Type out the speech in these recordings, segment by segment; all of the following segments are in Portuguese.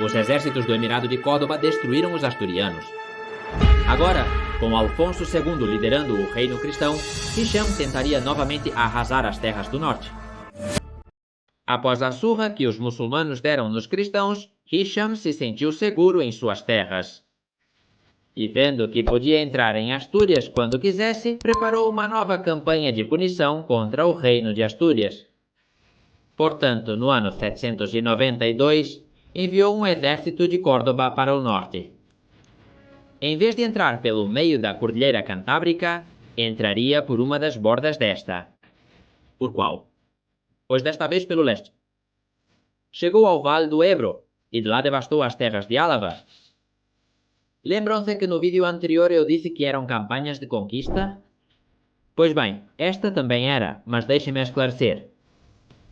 os exércitos do Emirado de Córdoba destruíram os asturianos. Agora, com Alfonso II liderando o reino cristão, Hisham tentaria novamente arrasar as terras do norte. Após a surra que os muçulmanos deram nos cristãos, Hisham se sentiu seguro em suas terras. E vendo que podia entrar em Astúrias quando quisesse, preparou uma nova campanha de punição contra o reino de Astúrias. Portanto, no ano 792, enviou um exército de Córdoba para o norte. Em vez de entrar pelo meio da Cordilheira Cantábrica, entraria por uma das bordas desta. Por qual? Pois desta vez pelo leste. Chegou ao Vale do Ebro, e de lá devastou as terras de Álava. Lembram-se que no vídeo anterior eu disse que eram campanhas de conquista? Pois bem, esta também era, mas deixem-me esclarecer.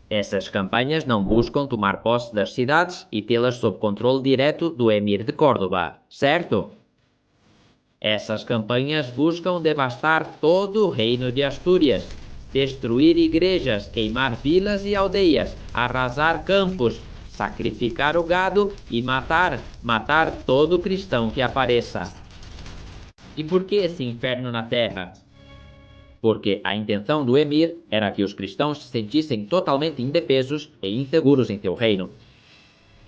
Essas campanhas não buscam tomar posse das cidades e tê-las sob controle direto do Emir de Córdoba, certo? Essas campanhas buscam devastar todo o reino de Astúrias, destruir igrejas, queimar vilas e aldeias, arrasar campos, sacrificar o gado e matar todo cristão que apareça. E por que esse inferno na terra? Porque a intenção do Emir era que os cristãos se sentissem totalmente indefesos e inseguros em seu reino.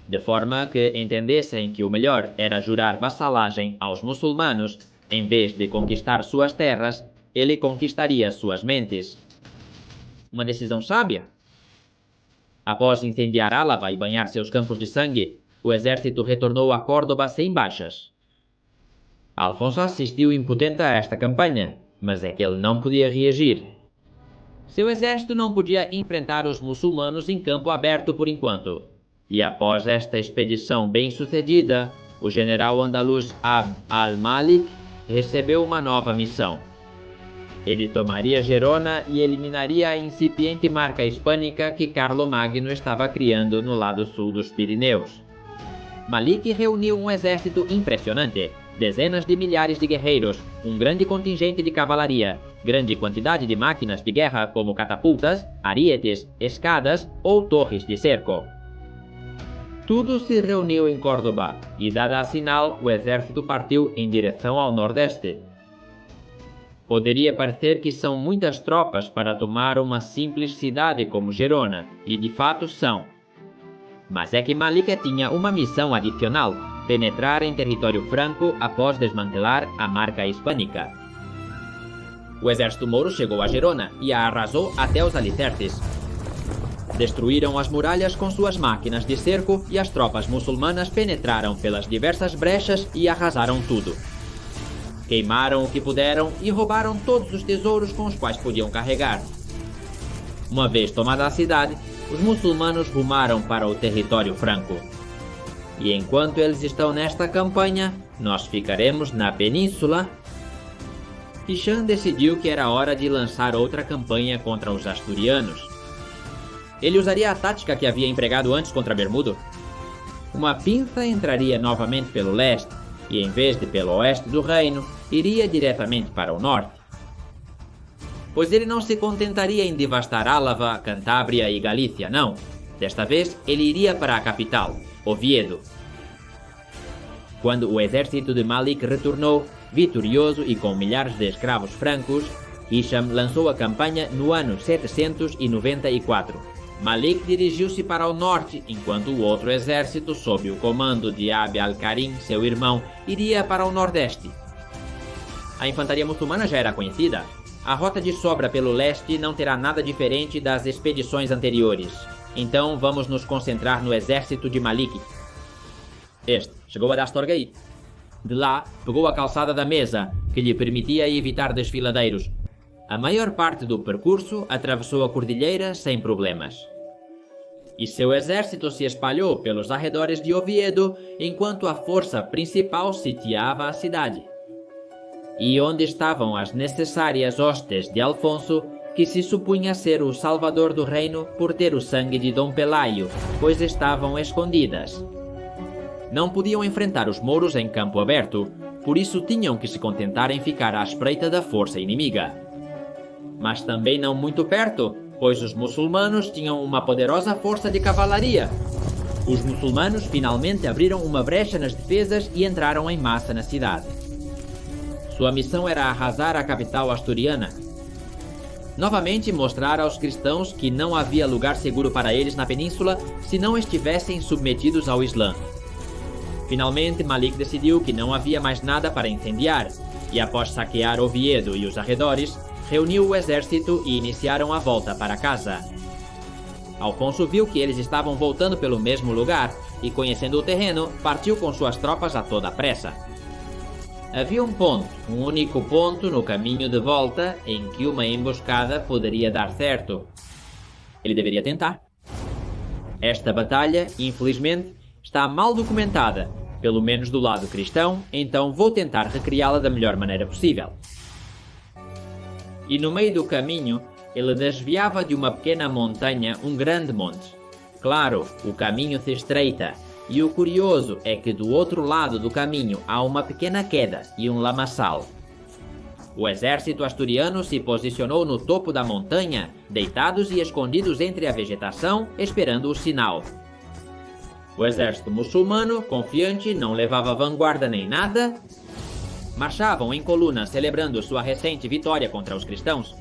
De forma que entendessem que o melhor era jurar vassalagem aos muçulmanos, em vez de conquistar suas terras, ele conquistaria suas mentes. Uma decisão sábia? Após incendiar Álava e banhar seus campos de sangue, o exército retornou a Córdoba sem baixas. Alfonso assistiu impotente a esta campanha, mas é que ele não podia reagir. Seu exército não podia enfrentar os muçulmanos em campo aberto por enquanto. E após esta expedição bem-sucedida, o general andaluz Abd al-Malik recebeu uma nova missão. Ele tomaria Gerona e eliminaria a incipiente marca hispânica que Carlomagno estava criando no lado sul dos Pirineus. Malik reuniu um exército impressionante, dezenas de milhares de guerreiros, um grande contingente de cavalaria, grande quantidade de máquinas de guerra como catapultas, arietes, escadas ou torres de cerco. Tudo se reuniu em Córdoba e, dada a sinal, o exército partiu em direção ao nordeste. Poderia parecer que são muitas tropas para tomar uma simples cidade como Gerona, e de fato são. Mas é que Malik tinha uma missão adicional: penetrar em território franco após desmantelar a marca hispânica. O exército mouro chegou a Gerona e a arrasou até os alicerces. Destruíram as muralhas com suas máquinas de cerco e as tropas muçulmanas penetraram pelas diversas brechas e arrasaram tudo. Queimaram o que puderam e roubaram todos os tesouros com os quais podiam carregar. Uma vez tomada a cidade, os muçulmanos rumaram para o território franco. E enquanto eles estão nesta campanha, nós ficaremos na península. Hisham decidiu que era hora de lançar outra campanha contra os asturianos. Ele usaria a tática que havia empregado antes contra Bermudo. Uma pinça entraria novamente pelo leste, e em vez de pelo oeste do reino, iria diretamente para o norte. Pois ele não se contentaria em devastar Álava, Cantábria e Galícia, não. Desta vez, ele iria para a capital, Oviedo. Quando o exército de Malik retornou, vitorioso e com milhares de escravos francos, Hisham lançou a campanha no ano 794. Malik dirigiu-se para o norte, enquanto o outro exército, sob o comando de Abd al-Karim, seu irmão, iria para o nordeste. A infantaria muçulmana já era conhecida. A rota de sobra pelo leste não terá nada diferente das expedições anteriores. Então vamos nos concentrar no exército de Malik. Este chegou a Dastorgait. De lá, pegou a calçada da Mesa, que lhe permitia evitar desfiladeiros. A maior parte do percurso atravessou a cordilheira sem problemas. E seu exército se espalhou pelos arredores de Oviedo, enquanto a força principal sitiava a cidade. E onde estavam as necessárias hostes de Alfonso, que se supunha ser o salvador do reino por ter o sangue de Dom Pelaio, pois estavam escondidas. Não podiam enfrentar os mouros em campo aberto, por isso tinham que se contentar em ficar à espreita da força inimiga. Mas também não muito perto, pois os muçulmanos tinham uma poderosa força de cavalaria. Os muçulmanos finalmente abriram uma brecha nas defesas e entraram em massa na cidade. Sua missão era arrasar a capital asturiana. Novamente mostrar aos cristãos que não havia lugar seguro para eles na península se não estivessem submetidos ao Islã. Finalmente, Malik decidiu que não havia mais nada para incendiar, e após saquear Oviedo e os arredores, reuniu o exército e iniciaram a volta para casa. Alfonso viu que eles estavam voltando pelo mesmo lugar e, conhecendo o terreno, partiu com suas tropas a toda pressa. Havia um único ponto no caminho de volta em que uma emboscada poderia dar certo. Ele deveria tentar. Esta batalha, infelizmente, está mal documentada, pelo menos do lado cristão, então vou tentar recriá-la da melhor maneira possível. E no meio do caminho, ele desviava de uma pequena montanha um grande monte. Claro, o caminho se estreita, e o curioso é que do outro lado do caminho há uma pequena queda e um lamaçal. O exército asturiano se posicionou no topo da montanha, deitados e escondidos entre a vegetação, esperando o sinal. O exército muçulmano, confiante, não levava vanguarda nem nada. Marchavam em coluna celebrando sua recente vitória contra os cristãos.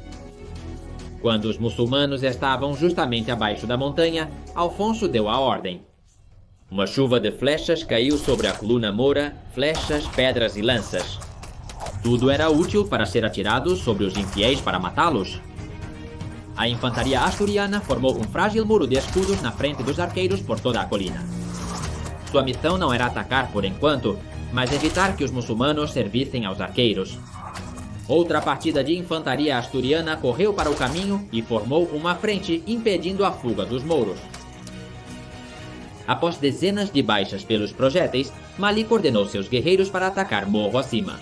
Quando os muçulmanos estavam justamente abaixo da montanha, Alfonso deu a ordem. Uma chuva de flechas caiu sobre a coluna moura, flechas, pedras e lanças. Tudo era útil para ser atirado sobre os infiéis para matá-los. A infantaria asturiana formou um frágil muro de escudos na frente dos arqueiros por toda a colina. Sua missão não era atacar por enquanto, mas evitar que os muçulmanos servissem aos arqueiros. Outra partida de infantaria asturiana correu para o caminho e formou uma frente impedindo a fuga dos mouros. Após dezenas de baixas pelos projéteis, Malik ordenou seus guerreiros para atacar morro acima.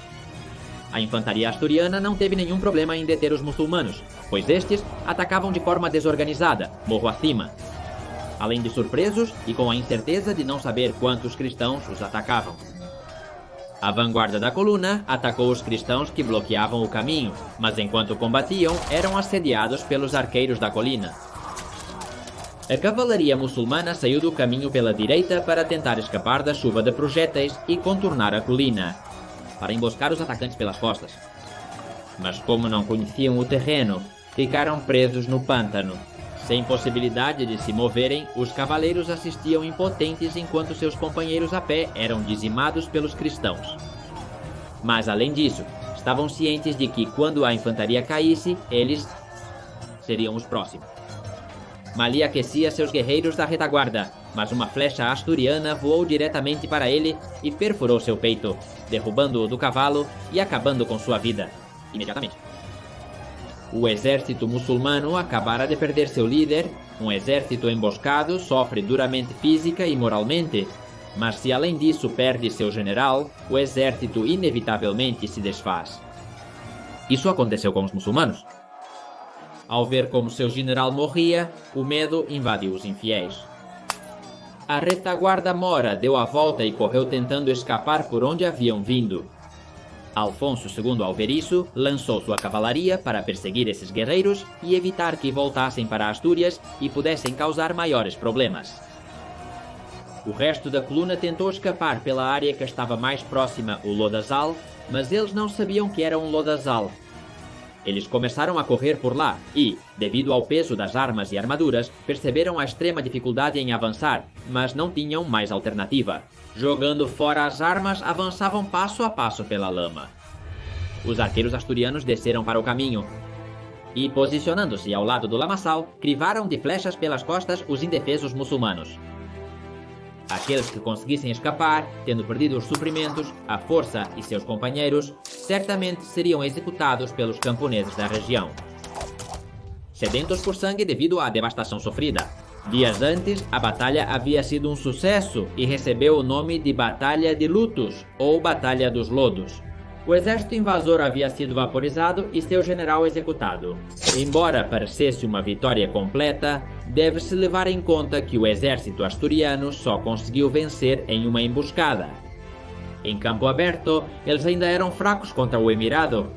A infantaria asturiana não teve nenhum problema em deter os muçulmanos, pois estes atacavam de forma desorganizada, morro acima. Além de surpresos e com a incerteza de não saber quantos cristãos os atacavam. A vanguarda da coluna atacou os cristãos que bloqueavam o caminho, mas enquanto combatiam, eram assediados pelos arqueiros da colina. A cavalaria muçulmana saiu do caminho pela direita para tentar escapar da chuva de projéteis e contornar a colina, para emboscar os atacantes pelas costas. Mas como não conheciam o terreno, ficaram presos no pântano. Sem possibilidade de se moverem, os cavaleiros assistiam impotentes enquanto seus companheiros a pé eram dizimados pelos cristãos. Mas além disso, estavam cientes de que quando a infantaria caísse, eles seriam os próximos. Mali aquecia seus guerreiros da retaguarda, mas uma flecha asturiana voou diretamente para ele e perfurou seu peito, derrubando-o do cavalo e acabando com sua vida, imediatamente. O exército muçulmano acabara de perder seu líder, um exército emboscado sofre duramente física e moralmente, mas se além disso perde seu general, o exército inevitavelmente se desfaz. Isso aconteceu com os muçulmanos. Ao ver como seu general morria, o medo invadiu os infiéis. A retaguarda mora deu a volta e correu tentando escapar por onde haviam vindo. Alfonso II Alveriço lançou sua cavalaria para perseguir esses guerreiros e evitar que voltassem para Astúrias e pudessem causar maiores problemas. O resto da coluna tentou escapar pela área que estava mais próxima ao lodazal, mas eles não sabiam que era um lodazal. Eles começaram a correr por lá e, devido ao peso das armas e armaduras, perceberam a extrema dificuldade em avançar, mas não tinham mais alternativa. Jogando fora as armas, avançavam passo a passo pela lama. Os arqueiros asturianos desceram para o caminho e, posicionando-se ao lado do lamaçal, crivaram de flechas pelas costas os indefesos muçulmanos. Aqueles que conseguissem escapar, tendo perdido os suprimentos, a força e seus companheiros, certamente seriam executados pelos camponeses da região. Sedentos por sangue devido à devastação sofrida. Dias antes, a batalha havia sido um sucesso e recebeu o nome de Batalha de Lutos, ou Batalha dos Lodos. O exército invasor havia sido vaporizado e seu general executado. Embora parecesse uma vitória completa, deve-se levar em conta que o exército asturiano só conseguiu vencer em uma emboscada. Em campo aberto, eles ainda eram fracos contra o Emirado.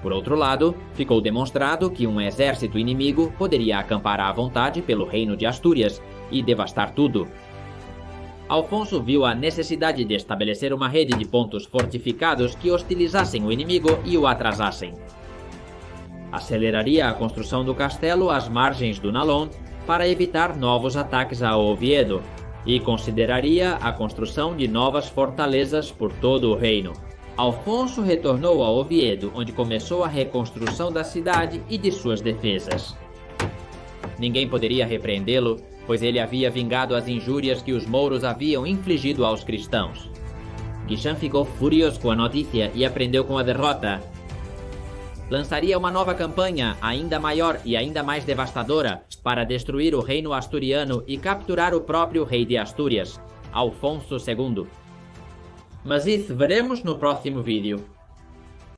Por outro lado, ficou demonstrado que um exército inimigo poderia acampar à vontade pelo reino de Astúrias e devastar tudo. Alfonso viu a necessidade de estabelecer uma rede de pontos fortificados que hostilizassem o inimigo e o atrasassem. Aceleraria a construção do castelo às margens do Nalón para evitar novos ataques a Oviedo e consideraria a construção de novas fortalezas por todo o reino. Alfonso retornou a Oviedo, onde começou a reconstrução da cidade e de suas defesas. Ninguém poderia repreendê-lo, pois ele havia vingado as injúrias que os mouros haviam infligido aos cristãos. Guicham ficou furioso com a notícia e aprendeu com a derrota. Lançaria uma nova campanha, ainda maior e ainda mais devastadora, para destruir o reino asturiano e capturar o próprio rei de Astúrias, Alfonso II. Mas isso veremos no próximo vídeo.